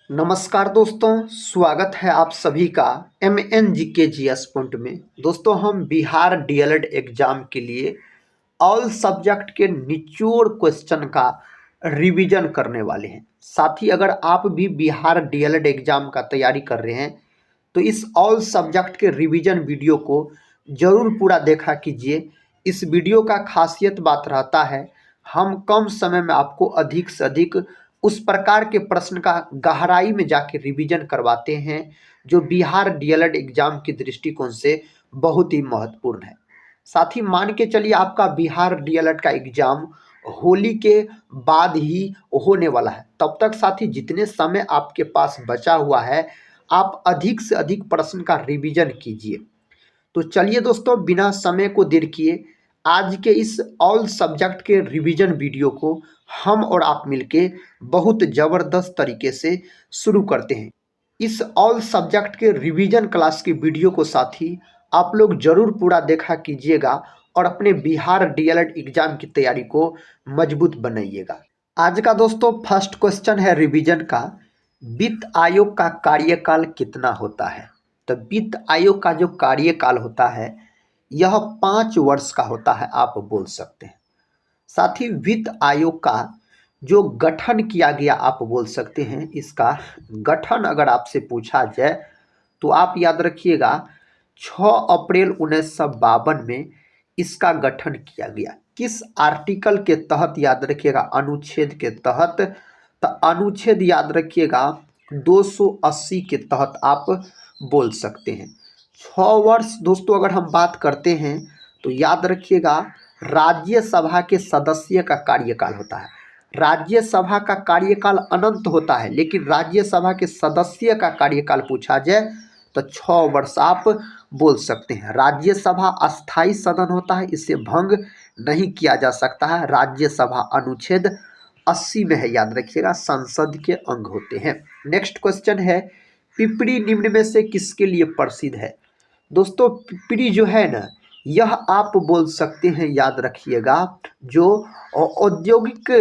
नमस्कार दोस्तों, स्वागत है आप सभी का MNGKGS पॉइंट में। दोस्तों, हम बिहार डीएलएड एग्जाम के लिए ऑल सब्जेक्ट के निचोड़ क्वेश्चन का रिवीजन करने वाले हैं। साथ ही अगर आप भी बिहार डीएलएड एग्जाम का तैयारी कर रहे हैं तो इस ऑल सब्जेक्ट के रिवीजन वीडियो को जरूर पूरा देखा कीजिए। इस वीडियो का खासियत बात रहता है, हम कम समय में आपको अधिक से अधिक उस प्रकार के प्रश्न का गहराई में जाके रिवीजन करवाते हैं जो बिहार डीएलएड एग्जाम की दृष्टिकोण से बहुत ही महत्वपूर्ण है। साथ ही मान के चलिए आपका बिहार डीएलएड का एग्जाम होली के बाद ही होने वाला है, तब तक साथ ही जितने समय आपके पास बचा हुआ है आप अधिक से अधिक प्रश्न का रिवीजन कीजिए। तो चलिए दोस्तों, बिना समय को देर किए आज के इस ऑल सब्जेक्ट के रिवीजन वीडियो को हम और आप मिलके बहुत ज़बरदस्त तरीके से शुरू करते हैं। इस ऑल सब्जेक्ट के रिवीजन क्लास की वीडियो को साथ ही आप लोग जरूर पूरा देखा कीजिएगा और अपने बिहार डीएलएड एग्जाम की तैयारी को मजबूत बनाइएगा। आज का दोस्तों फर्स्ट क्वेश्चन है रिवीजन का, वित्त आयोग का कार्यकाल कितना होता है। तो वित्त आयोग का जो कार्यकाल होता है यह 5 वर्ष का होता है, आप बोल सकते हैं। साथ ही वित्त आयोग का जो गठन किया गया, आप बोल सकते हैं इसका गठन अगर आपसे पूछा जाए तो आप याद रखिएगा 6 अप्रैल 1952 में इसका गठन किया गया। किस आर्टिकल के तहत, याद रखिएगा अनुच्छेद के तहत। तो अनुच्छेद याद रखिएगा 280 के तहत आप बोल सकते हैं। 6 वर्ष दोस्तों अगर हम बात करते हैं तो याद रखिएगा राज्यसभा के सदस्य का कार्यकाल होता है। राज्यसभा का कार्यकाल अनंत होता है, लेकिन राज्यसभा के सदस्य का कार्यकाल पूछा जाए तो 6 वर्ष आप बोल सकते हैं। राज्यसभा अस्थाई सदन होता है, इसे भंग नहीं किया जा सकता है। राज्यसभा अनुच्छेद 80 में है, याद रखिएगा संसद के अंग होते हैं। नेक्स्ट क्वेश्चन है, पिपरी निम्न में से किसके लिए प्रसिद्ध है। दोस्तों पिपरी जो है ना, यह आप बोल सकते हैं, याद रखिएगा जो औद्योगिक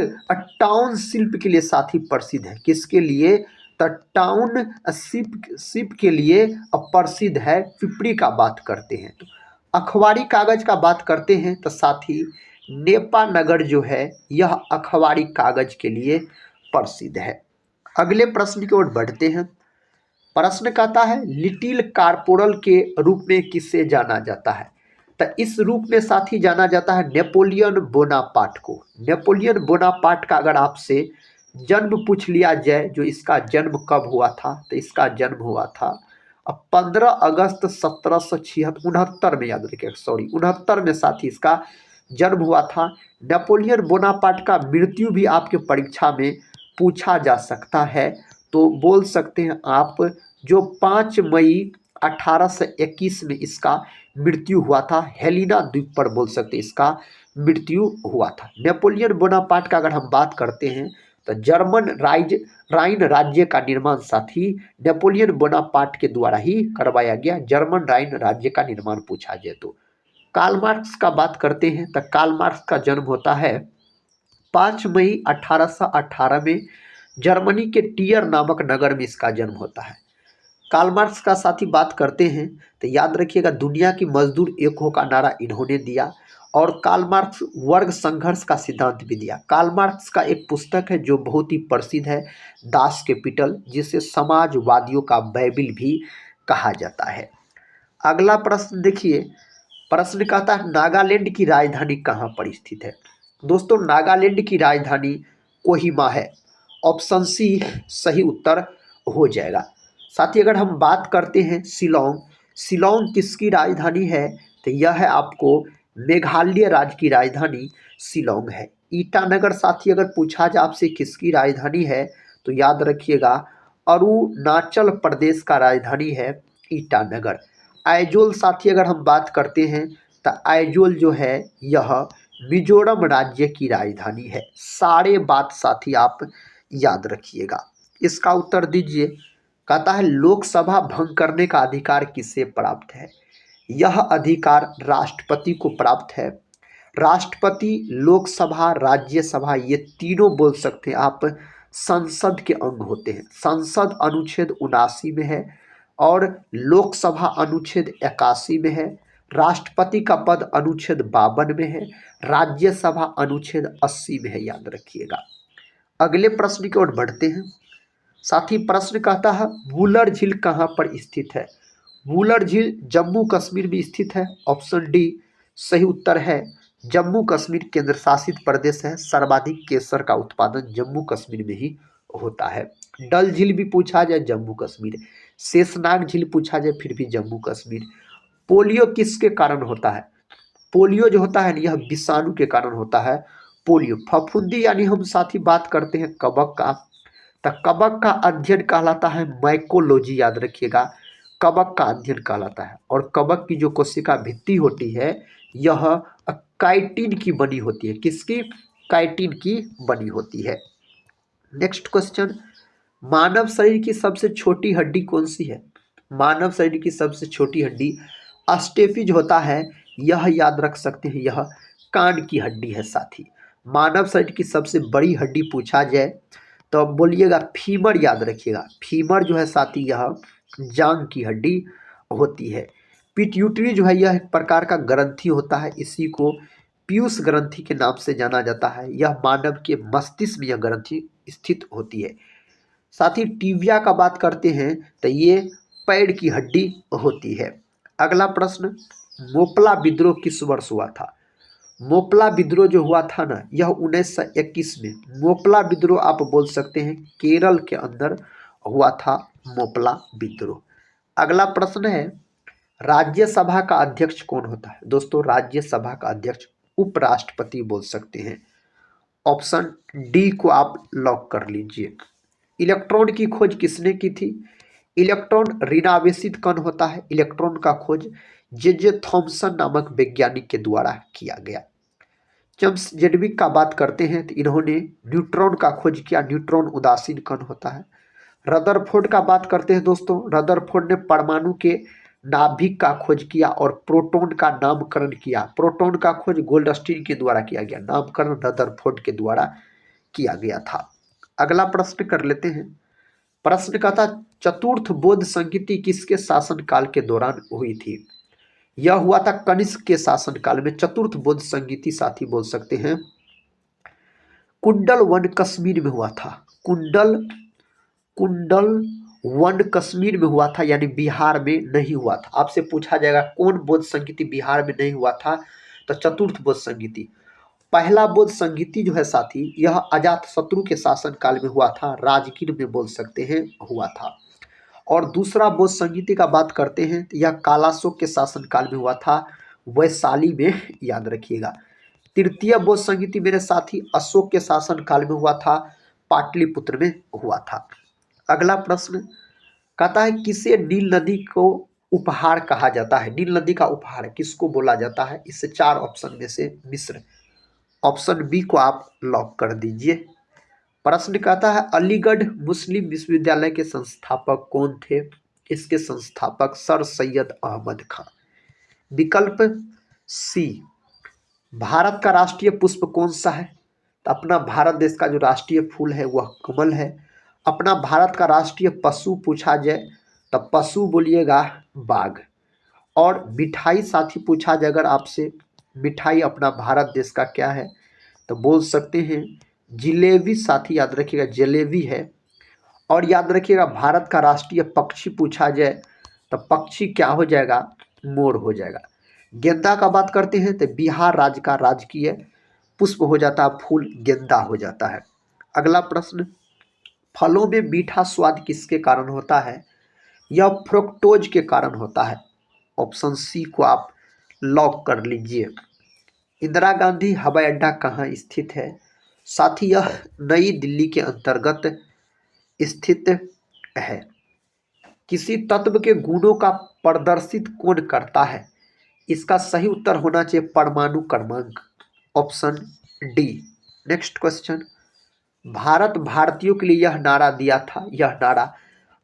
टाउन शिल्प के लिए साथ ही प्रसिद्ध है। किसके लिए, तो टाउन शिप के लिए प्रसिद्ध है। पिपरी का बात करते हैं तो अखबारी कागज का बात करते हैं तो साथ ही नेपा नगर जो है यह अखबारी कागज के लिए प्रसिद्ध है। अगले प्रश्न की ओर बढ़ते हैं। प्रश्न कहता है लिटिल कारपोरल के रूप में किसे जाना जाता है। तो इस रूप में साथ ही जाना जाता है नेपोलियन बोनापार्ट को। नेपोलियन बोनापार्ट का अगर आपसे जन्म पूछ लिया जाए, जो इसका जन्म कब हुआ था, तो इसका जन्म हुआ था 15 अगस्त 1769 में, याद रखिए 69 में साथ ही इसका जन्म हुआ था। नेपोलियन बोनापार्ट का मृत्यु भी आपके परीक्षा में पूछा जा सकता है, तो बोल सकते हैं आप जो 5 मई 1821 में इसका मृत्यु हुआ था। हेलिना द्वीप पर बोल सकते हैं इसका मृत्यु हुआ था। नेपोलियन बोनापार्ट का अगर हम बात करते हैं तो जर्मन राइन राज्य का निर्माण साथ ही नेपोलियन बोनापार्ट के द्वारा ही करवाया गया। जर्मन राइन राज्य का निर्माण पूछा जाए तो कार्ल मार्क्स का बात करते हैं तो कार्ल मार्क्स का जन्म होता है 5 मई 1818 में। जर्मनी के टियर नामक नगर में इसका जन्म होता है। कार्ल मार्क्स का साथ ही बात करते हैं तो याद रखिएगा दुनिया की मजदूर एक हो का नारा इन्होंने दिया और कार्ल मार्क्स वर्ग संघर्ष का सिद्धांत भी दिया। कार्ल मार्क्स का एक पुस्तक है जो बहुत ही प्रसिद्ध है, दास कैपिटल, जिसे समाजवादियों का बाइबिल भी कहा जाता है। अगला प्रश्न देखिए, प्रश्न कहता है नागालैंड की राजधानी कहाँ पर स्थित है। दोस्तों नागालैंड की राजधानी कोहिमा है। ऑप्शन सी सही उत्तर हो जाएगा। साथ ही अगर हम बात करते हैं शिलोंग, शिलोंग किसकी राजधानी है, तो यह है आपको मेघालय राज्य की राजधानी शिलोंग है। ईटानगर साथी अगर पूछा जाए आपसे किसकी राजधानी है, तो याद रखिएगा अरुणाचल प्रदेश का राजधानी है ईटानगर। आइजोल साथी अगर हम बात करते हैं तो आइजोल जो है यह मिजोरम राज्य की राजधानी है। सारे बात साथी आप याद रखिएगा। इसका उत्तर दीजिए। कहता है लोकसभा भंग करने का अधिकार किसे प्राप्त है। यह अधिकार राष्ट्रपति को प्राप्त है। राष्ट्रपति, लोकसभा, राज्यसभा, ये तीनों बोल सकते हैं आप संसद के अंग होते हैं। संसद अनुच्छेद 79 में है और लोकसभा अनुच्छेद 81 में है। राष्ट्रपति का पद अनुच्छेद 52 में है। राज्यसभा अनुच्छेद 80 में है, याद रखिएगा। अगले प्रश्न की ओर बढ़ते हैं। साथ ही प्रश्न कहता है वुलर झील कहाँ पर स्थित है? वुलर झील जम्मू कश्मीर में स्थित है। ऑप्शन डी सही उत्तर है। जम्मू कश्मीर केंद्र शासित प्रदेश है। सर्वाधिक केसर का उत्पादन जम्मू कश्मीर में ही होता है। डल झील भी पूछा जाए जम्मू कश्मीर, शेषनाग झील पूछा जाए फिर भी जम्मू कश्मीर। पोलियो किसके कारण होता है? पोलियो जो होता है यह विषाणु के कारण होता है। पोलियो फफूंदी यानी हम साथ ही बात करते हैं कवक का, तो कवक का अध्ययन कहलाता है माइकोलॉजी, याद रखिएगा। कवक का अध्ययन कहलाता है और कवक की जो कोशिका भित्ति होती है यह काइटिन की बनी होती है। किसकी? काइटिन की बनी होती है। नेक्स्ट क्वेश्चन, मानव शरीर की सबसे छोटी हड्डी कौन सी है? मानव शरीर की सबसे छोटी हड्डी अस्टेपिज होता है, यह याद रख सकते हैं, यह कान की हड्डी है। साथी मानव शरीर की सबसे बड़ी हड्डी पूछा जाए तो बोलिएगा फीमर, याद रखिएगा। फीमर जो है साथी यह जांग की हड्डी होती है। पिट्यूटरी जो है यह एक प्रकार का ग्रंथि होता है, इसी को पीयूष ग्रंथि के नाम से जाना जाता है। यह मानव के मस्तिष्क में यह ग्रंथि स्थित होती है। साथ ही टीबिया का बात करते हैं तो ये पैर की हड्डी होती है। अगला प्रश्न, मोपला विद्रोह किस वर्ष हुआ था? मोपला विद्रोह जो हुआ था ना यह 1921 में। मोपला विद्रोह आप बोल सकते हैं केरल के अंदर हुआ था मोपला विद्रोह। अगला प्रश्न है राज्यसभा का अध्यक्ष कौन होता है? दोस्तों राज्यसभा का अध्यक्ष उपराष्ट्रपति बोल सकते हैं। ऑप्शन डी को आप लॉक कर लीजिए। इलेक्ट्रॉन की खोज किसने की थी? इलेक्ट्रॉन ऋणावेशित कण होता है। इलेक्ट्रॉन का खोज जे थॉमसन नामक वैज्ञानिक के द्वारा किया गया। चम्स जेडविक का बात करते हैं तो इन्होंने न्यूट्रॉन का खोज किया। न्यूट्रॉन उदासीन कण होता है। रदरफोर्ड का बात करते हैं दोस्तों, रदरफोर्ड ने परमाणु के नाभिक का खोज किया और प्रोटॉन का नामकरण किया। प्रोटॉन का खोज गोल्डस्टीन के द्वारा किया गया, नामकरण रदरफोर्ड के द्वारा किया गया था। अगला प्रश्न कर लेते हैं। प्रश्न का था चतुर्थ बौद्ध संगीति किसके शासनकाल के दौरान हुई थी? यह हुआ था कनिष्क के शासनकाल में। चतुर्थ बौद्ध संगीति साथी बोल सकते हैं कुंडल वन कश्मीर में हुआ था। कुंडल वन कश्मीर में हुआ था, यानी बिहार में नहीं हुआ था। आपसे पूछा जाएगा कौन बौद्ध संगीति बिहार में नहीं हुआ था, तो चतुर्थ बौद्ध संगीति। पहला बौद्ध संगीति जो है साथी यह अजातशत्रु के शासनकाल में हुआ था, राजगीर में बोल सकते हैं हुआ था। और दूसरा बौद्ध संगीति का बात करते हैं तो यह कालाशोक के शासनकाल में हुआ था, वैशाली में, याद रखिएगा। तृतीय बौद्ध संगीति मेरे साथी अशोक के शासनकाल में हुआ था, पाटलिपुत्र में हुआ था। अगला प्रश्न कहता है किसे नील नदी को उपहार कहा जाता है? नील नदी का उपहार किसको बोला जाता है? इससे चार ऑप्शन में से मिस्र। ऑप्शन बी को आप लॉक कर दीजिए। प्रश्न कहता है अलीगढ़ मुस्लिम विश्वविद्यालय के संस्थापक कौन थे? इसके संस्थापक सर सैयद अहमद खान। विकल्प सी, भारत का राष्ट्रीय पुष्प कौन सा है? तो अपना भारत देश का जो राष्ट्रीय फूल है वह कमल है। अपना भारत का राष्ट्रीय पशु पूछा जाए तो पशु बोलिएगा बाघ। और मिठाई साथी पूछा जाए अगर आपसे, मिठाई अपना भारत देश का क्या है, तो बोल सकते हैं जिलेबी साथी, याद रखिएगा जलेबी है। और याद रखिएगा भारत का राष्ट्रीय पक्षी पूछा जाए तो पक्षी क्या हो जाएगा? मोर हो जाएगा। गेंदा का बात करते हैं तो बिहार राज्य का राजकीय पुष्प हो जाता है, फूल गेंदा हो जाता है। अगला प्रश्न, फलों में मीठा स्वाद किसके कारण होता है? यह फ्रुक्टोज के कारण होता है। ऑप्शन सी को आप लॉक कर लीजिए। इंदिरा गांधी हवाई अड्डा कहाँ स्थित है? साथ ही यह नई दिल्ली के अंतर्गत स्थित है। किसी तत्व के गुणों का प्रदर्शित कौन करता है? इसका सही उत्तर होना चाहिए परमाणु क्रमांक। Option D. Next question, Bharat भारतीयों के लिए यह नारा दिया था, यह नारा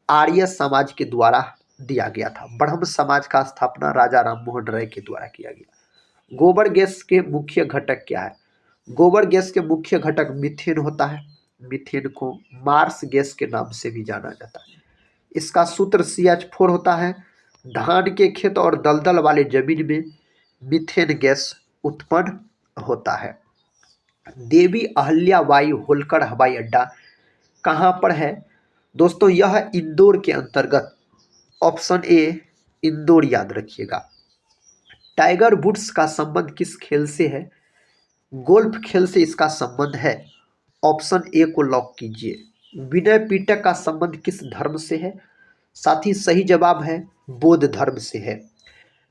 आर्य समाज के द्वारा दिया गया था। ब्रह्म समाज का स्थापना राजा राम मोहन राय के द्वारा किया गया। गोबर गैस के मुख्य घटक क्या है? गोबर गैस के मुख्य घटक मीथेन होता है, मीथेन को मार्स गैस के नाम से भी जाना जाता है। इसका सूत्र CH4 होता है। धान के खेत और दलदल वाले जमीन में मीथेन गैस उत्पन्न होता है। देवी अहल्याबाई होलकर हवाई अड्डा कहाँ पर है? दोस्तों यह इंदौर के अंतर्गत, ऑप्शन ए इंदौर याद रखिएगा। टाइगर वुड्स का संबंध किस खेल से है? गोल्फ खेल से इसका संबंध है। ऑप्शन ए को लॉक कीजिए। विनय पिटक का संबंध किस धर्म से है? साथी सही जवाब है बौद्ध धर्म से है।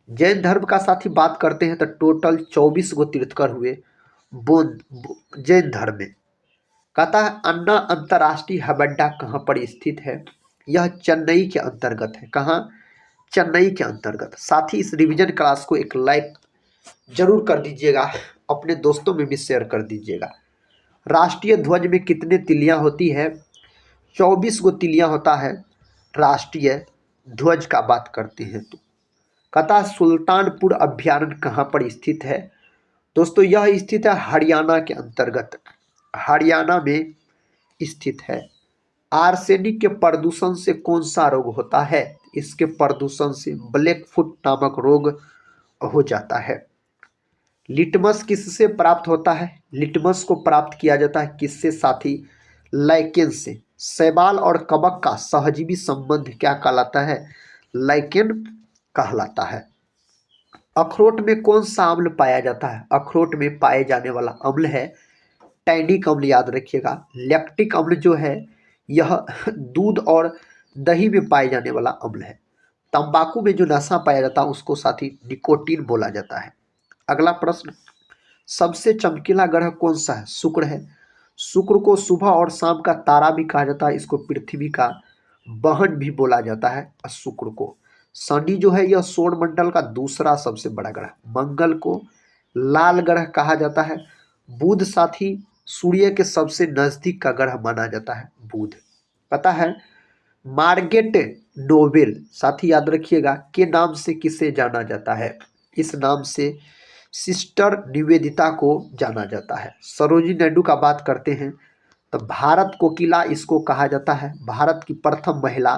जैन धर्म का साथी बात करते हैं तो टोटल 24 गो तीर्थकर हुए बौद्ध जैन धर्म में। कहता है अन्ना अंतर्राष्ट्रीय हवाई अड्डा कहाँ पर स्थित है? यह चेन्नई के अंतर्गत है। कहाँ? चेन्नई के अंतर्गत। साथ ही इस रिवीजन क्लास को एक लाइक जरूर कर दीजिएगा, अपने दोस्तों में भी शेयर कर दीजिएगा। राष्ट्रीय ध्वज में कितने तिलियां होती है? 24 गो तिलियां होता है राष्ट्रीय ध्वज का बात करते हैं तो। कहता सुल्तानपुर अभ्यारण्य कहाँ पर स्थित है? दोस्तों यह स्थित है हरियाणा के अंतर्गत, हरियाणा में स्थित है। आर्सेनिक के प्रदूषण से कौन सा रोग होता है? इसके प्रदूषण से ब्लैक फुट नामक रोग हो जाता है। लिटमस किससे प्राप्त होता है? लिटमस को प्राप्त किया जाता है किससे साथी? लाइकेन से। शैवाल और कवक का सहजीवी संबंध क्या कहलाता है? लाइकेन कहलाता है। अखरोट में कौन सा अम्ल पाया जाता है? अखरोट में पाए जाने वाला अम्ल है टैनिक अम्ल, याद रखिएगा। लैक्टिक अम्ल जो है यह दूध और दही में पाए जाने वाला अम्ल है। तंबाकू में जो नशा पाया जाता है उसको साथी निकोटीन बोला जाता है। अगला प्रश्न, सबसे चमकीला ग्रह कौन सा है? शुक्र है। शुक्र को सुबह और शाम का तारा भी कहा जाता है, इसको पृथ्वी का बहन भी बोला जाता है। शुक्र को शनि जो है यह सौरमंडल का दूसरा सबसे बड़ा ग्रह। मंगल को लाल ग्रह कहा जाता है। बुध साथी सूर्य के सबसे नजदीक का ग्रह माना जाता है बुध। पता है मार्गेट नोबेल साथी याद रखिएगा के नाम से किसे जाना जाता है? इस नाम से सिस्टर निवेदिता को जाना जाता है। सरोजिनी नायडू का बात करते हैं तो भारत कोकिला इसको कहा जाता है। भारत की प्रथम महिला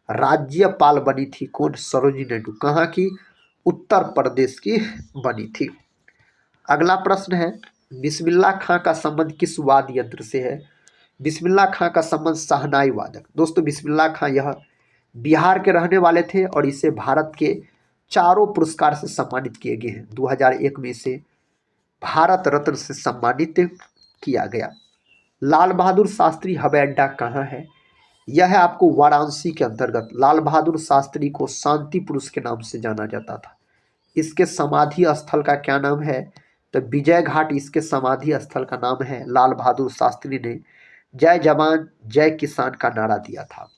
राज्यपाल बनी थी कौन? सरोजिनी नायडू। कहाँ की? उत्तर प्रदेश की बनी थी। अगला प्रश्न है, बिस्मिल्लाह खां का संबंध किस वाद्य यंत्र से है? बिस्मिल्लाह खां का संबंध शहनाई वादक। दोस्तों बिस्मिल्लाह खां यह बिहार के रहने वाले थे और इसे भारत के चारों पुरस्कार से सम्मानित किए गए हैं। 2001 में इसे भारत रत्न से सम्मानित किया गया। लाल बहादुर शास्त्री हवाई अड्डा कहाँ है? यह है आपको वाराणसी के अंतर्गत। लाल बहादुर शास्त्री को शांति पुरुष के नाम से जाना जाता था। इसके समाधि स्थल का क्या नाम है? तो विजय घाट इसके समाधि स्थल का नाम है। लाल बहादुर शास्त्री ने जय जवान जय किसान का नारा दिया था।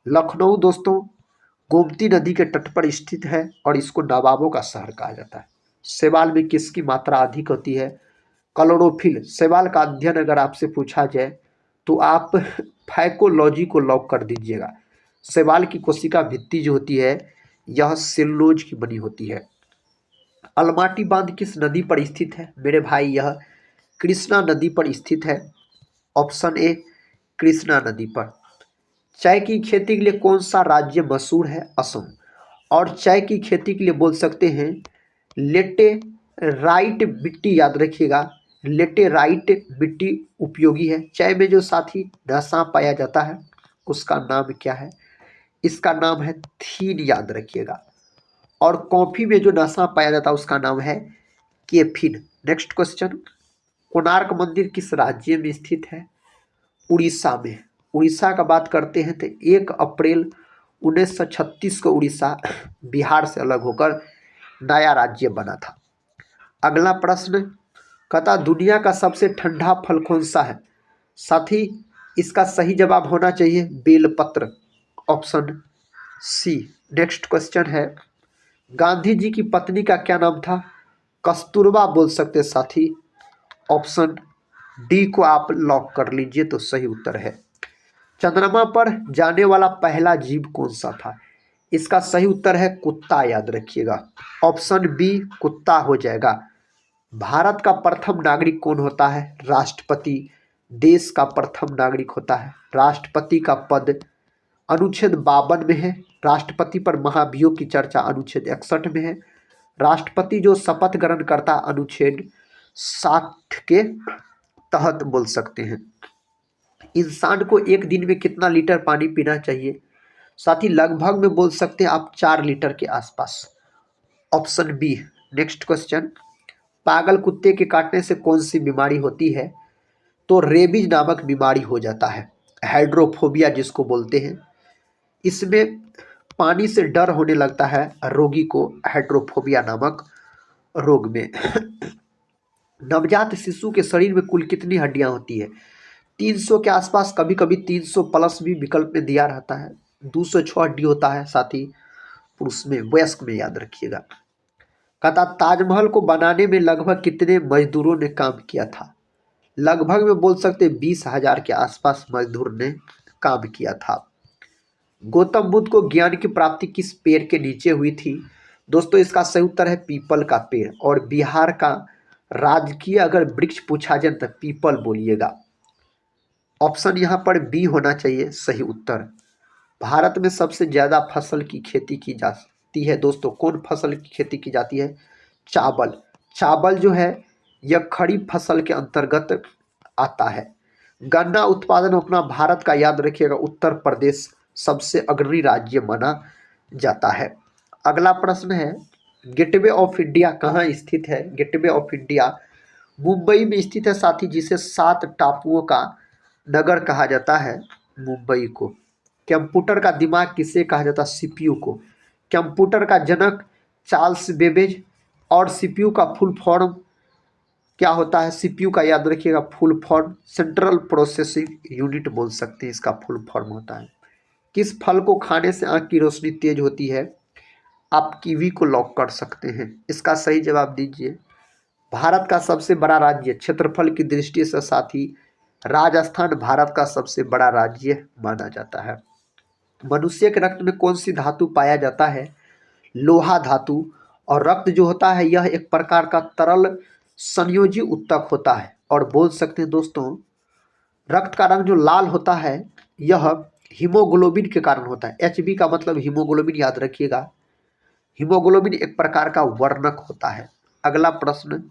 लखनऊ दोस्तों गोमती नदी के तट पर स्थित है और इसको नवाबों का शहर कहा जाता है। शैवाल में किसकी मात्रा अधिक होती है? क्लोरोफिल। शैवाल का अध्ययन अगर आपसे पूछा जाए तो आप फाइकोलॉजी को लॉक कर दीजिएगा। शैवाल की कोशिका भित्ति जो होती है यह सेलुलोज की बनी होती है। अलमाटी बांध किस नदी पर स्थित है? मेरे भाई यह कृष्णा नदी पर स्थित है। ऑप्शन ए कृष्णा नदी पर। चाय की खेती के लिए कौन सा राज्य मशहूर है? असम। और चाय की खेती के लिए बोल सकते हैं लेटेराइट मिट्टी, याद रखिएगा लेटेराइट मिट्टी उपयोगी है। चाय में जो साथी नशा पाया जाता है उसका नाम क्या है? इसका नाम है थीन, याद रखिएगा। और कॉफी में जो नशा पाया जाता है उसका नाम है कैफीन। नेक्स्ट क्वेश्चन, कोणार्क मंदिर किस राज्य में स्थित है? उड़ीसा में। उड़ीसा का बात करते हैं तो 1 अप्रैल 1936 को उड़ीसा बिहार से अलग होकर नया राज्य बना था। अगला प्रश्न, कहता दुनिया का सबसे ठंडा फल कौन सा है? साथी इसका सही जवाब होना चाहिए बेलपत्र, ऑप्शन सी। नेक्स्ट क्वेश्चन है, गांधी जी की पत्नी का क्या नाम था? कस्तूरबा बोल सकते साथी। ऑप्शन डी को आप लॉक कर लीजिए तो सही उत्तर है। चंद्रमा पर जाने वाला पहला जीव कौन सा था? इसका सही उत्तर है कुत्ता, याद रखिएगा। ऑप्शन बी कुत्ता हो जाएगा। भारत का प्रथम नागरिक कौन होता है? राष्ट्रपति देश का प्रथम नागरिक होता है। राष्ट्रपति का पद अनुच्छेद 52 में है। राष्ट्रपति पर महाभियोग की चर्चा अनुच्छेद 61 में है। राष्ट्रपति जो शपथ ग्रहण करता अनुच्छेद 60 के तहत बोल सकते हैं। इंसान को एक दिन में कितना लीटर पानी पीना चाहिए? साथ ही लगभग में बोल सकते हैं आप 4 लीटर के आसपास। Option B. नेक्स्ट क्वेश्चन, पागल कुत्ते के काटने से कौन सी बीमारी होती है? तो रेबीज नामक बीमारी हो जाता है, हाइड्रोफोबिया जिसको बोलते हैं। इसमें पानी से डर होने लगता है रोगी को, हाइड्रोफोबिया नामक रोग में। नवजात शिशु के शरीर में कुल कितनी हड्डियां होती है? 300 के आसपास, कभी कभी 300 प्लस भी विकल्प में दिया रहता है। 206 हड्डी होता है साथ ही पुरुष में, वयस्क में, याद रखिएगा। कहता ताजमहल को बनाने में लगभग कितने मजदूरों ने काम किया था? लगभग में बोल सकते 20,000 के आसपास मजदूर ने काम किया था। गौतम बुद्ध को ज्ञान की प्राप्ति किस पेड़ के नीचे हुई थी? दोस्तों इसका सही उत्तर है पीपल का पेड़। और बिहार का राजकीय अगर वृक्ष पूछा जाए तो पीपल बोलिएगा। ऑप्शन यहाँ पर बी होना चाहिए सही उत्तर। भारत में सबसे ज़्यादा फसल की खेती की जाती है दोस्तों, कौन फसल की खेती की जाती है? चावल। चावल जो है यह खरीफ फसल के अंतर्गत आता है। गन्ना उत्पादन अपना भारत का, याद रखिएगा, उत्तर प्रदेश सबसे अग्रणी राज्य माना जाता है। अगला प्रश्न है, गेटवे ऑफ इंडिया कहाँ स्थित है? गेटवे ऑफ इंडिया मुंबई में स्थित है साथ ही, जिसे 7 टापुओं का नगर कहा जाता है मुंबई को। कंप्यूटर का दिमाग किसे कहा जाता है? सीपीयू को। कंप्यूटर का जनक चार्ल्स बेबेज। और सीपीयू का फुल फॉर्म क्या होता है? सीपीयू का याद रखिएगा full form central processing unit बोल सकते हैं, इसका फुल फॉर्म होता है। किस फल को खाने से आंख की रोशनी तेज होती है? आप कीवी को लॉक कर सकते हैं। इसका सही जवाब दीजिए। भारत का सबसे बड़ा राज्य क्षेत्रफल की दृष्टि से साथ ही राजस्थान भारत का सबसे बड़ा राज्य माना जाता है। मनुष्य के रक्त में कौन सी धातु पाया जाता है? लोहा धातु। और रक्त जो होता है यह एक प्रकार का तरल संयोजी उत्तक होता है। और बोल सकते हैं दोस्तों रक्त का रंग जो लाल होता है यह हीमोग्लोबिन के कारण होता है। एचबी का मतलब हीमोग्लोबिन, याद रखिएगा। हीमोग्लोबिन एक प्रकार का वर्णक होता है। अगला प्रश्न,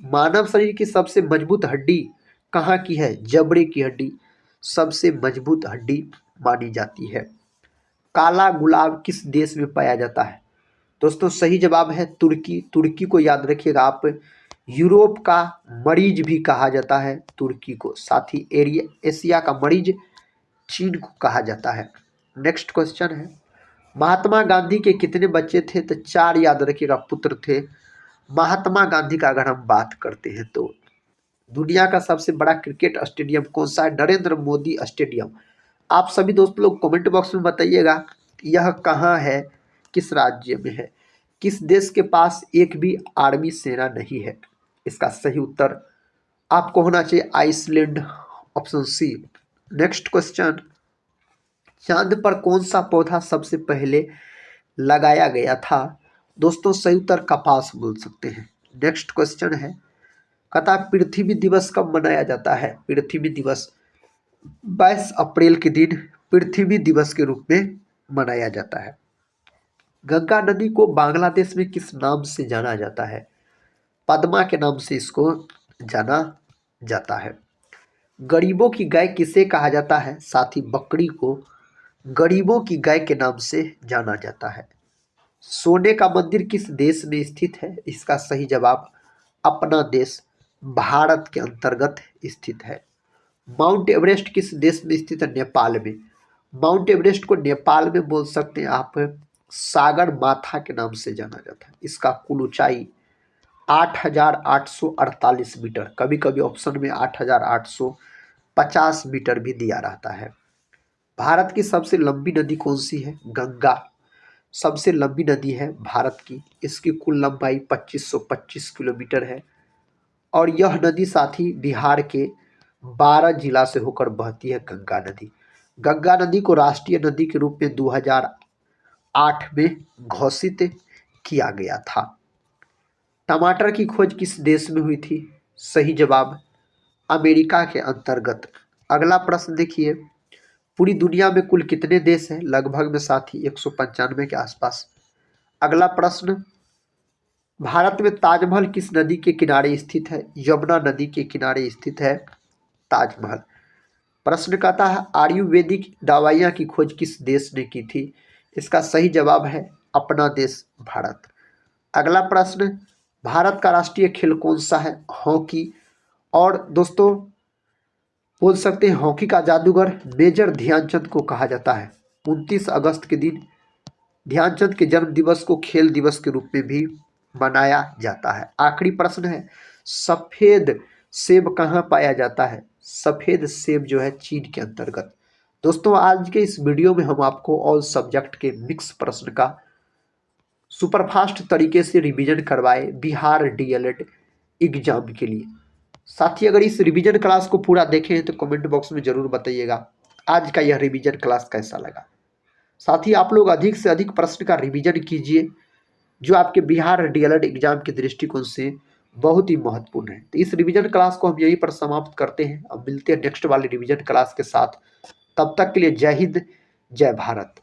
मानव शरीर की सबसे मजबूत हड्डी कहाँ की है? जबड़े की हड्डी सबसे मजबूत हड्डी मानी जाती है। काला गुलाब किस देश में पाया जाता है? दोस्तों सही जवाब है तुर्की। तुर्की को याद रखिएगा आप, यूरोप का मरीज भी कहा जाता है तुर्की को। साथ ही एशिया का मरीज चीन को कहा जाता है। नेक्स्ट क्वेश्चन है, महात्मा गांधी के कितने बच्चे थे? तो 4 याद रखिएगा पुत्र थे महात्मा गांधी का। अगर हम बात करते हैं तो दुनिया का सबसे बड़ा क्रिकेट स्टेडियम कौन सा है? नरेंद्र मोदी स्टेडियम। आप सभी दोस्त लोग कमेंट बॉक्स में बताइएगा यह कहाँ है, किस राज्य में है? किस देश के पास एक भी आर्मी सेना नहीं है? इसका सही उत्तर आपको होना चाहिए Iceland, option C. Next question, चांद पर कौन सा पौधा सबसे पहले लगाया गया था? दोस्तों सही उत्तर कपास बोल सकते हैं। नेक्स्ट क्वेश्चन है, कहता पृथ्वी दिवस कब मनाया जाता है? पृथ्वी दिवस 22 अप्रैल के दिन पृथ्वी दिवस के रूप में मनाया जाता है। गंगा नदी को बांग्लादेश में किस नाम से जाना जाता है? पद्मा के नाम से इसको जाना जाता है। गरीबों की गाय किसे कहा जाता है? साथ ही बकरी को गरीबों की गाय के नाम से जाना जाता है। सोने का मंदिर किस देश में स्थित है? इसका सही जवाब अपना देश भारत के अंतर्गत स्थित है। माउंट एवरेस्ट किस देश में स्थित है? नेपाल में। माउंट एवरेस्ट को नेपाल में बोल सकते हैं आप सागर माथा के नाम से जाना जाता है। इसका कुल ऊंचाई 8,848 मीटर, कभी कभी ऑप्शन में 8,850 मीटर भी दिया रहता है। भारत की सबसे लंबी नदी कौन सी है? गंगा सबसे लंबी नदी है भारत की। इसकी कुल लंबाई 2525 किलोमीटर है। और यह नदी साथ ही बिहार के 12 जिला से होकर बहती है गंगा नदी। गंगा नदी को राष्ट्रीय नदी के रूप में 2008 में घोषित किया गया था। टमाटर की खोज किस देश में हुई थी? सही जवाब अमेरिका के अंतर्गत। अगला प्रश्न देखिए, पूरी दुनिया में कुल कितने देश हैं? लगभग में साथी 195 के आसपास। अगला प्रश्न, भारत में ताजमहल किस नदी के किनारे स्थित है? यमुना नदी के किनारे स्थित है ताजमहल। प्रश्न कहता है, आयुर्वेदिक दवाइयाँ की खोज किस देश ने की थी? इसका सही जवाब है अपना देश भारत। अगला प्रश्न, भारत का राष्ट्रीय खेल कौन सा है? हॉकी। और दोस्तों बोल सकते हैं हॉकी का जादूगर मेजर ध्यानचंद को कहा जाता है। 29 अगस्त के दिन ध्यानचंद के जन्म दिवस को खेल दिवस के रूप में भी मनाया जाता है। आखिरी प्रश्न है, सफेद सेब कहाँ पाया जाता है? सफेद सेब जो है चीन के अंतर्गत। दोस्तों आज के इस वीडियो में हम आपको ऑल सब्जेक्ट के मिक्स प्रश्न का सुपरफास्ट तरीके से रिवीजन करवाए बिहार डीएलएड एग्जाम के लिए। साथ ही अगर इस रिवीजन क्लास को पूरा देखे हैं तो कमेंट बॉक्स में जरूर बताइएगा आज का यह रिवीजन क्लास कैसा लगा। साथ ही आप लोग अधिक से अधिक प्रश्न का रिवीजन कीजिए जो आपके बिहार डीएलएड एग्जाम के दृष्टिकोण से बहुत ही महत्वपूर्ण है। तो इस रिवीजन क्लास को हम यहीं पर समाप्त करते हैं। अब मिलते हैं नेक्स्ट वाली रिवीजन क्लास के साथ। तब तक के लिए जय हिंद, जय भारत।